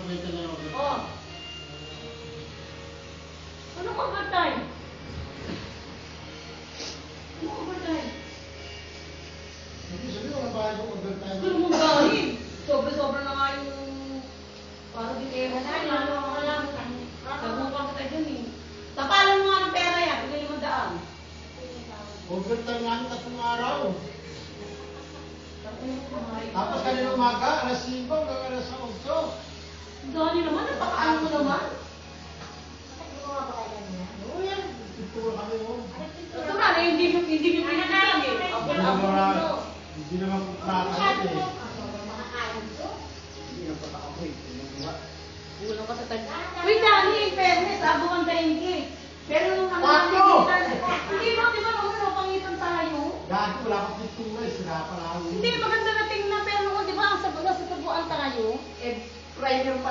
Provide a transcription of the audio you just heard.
Oh. Ano overtime? Ano overtime? Hindi sabi ko, nabayad ko overtime. Gusto mong gawin. Sobra-sobra na nga yung para din eh. Nagmukha kita dyan eh. Tapalan mo nga ng pera yan. Pagay 500. Overtime namin 3 araw. Tapos kanina umaga, alas 5 hanggang alas 8. Gani naman, napakaano mo naman. Oo yan, picture kami mo. Ito nga, hindi ko pinagkakit eh. Hindi naman nakakait eh. Hindi na patakapoy. Ulang ka sa tag. Uy, Dani, in fairness, abong ang daingki. Pero nung Bakit? hindi mo, di ba, nung pangitan tayo? Dati wala kang picture eh, sila pala. Hindi, maganda na tingnan, pero nung, di ba, ang sa taguan tayo, Eh, primer pa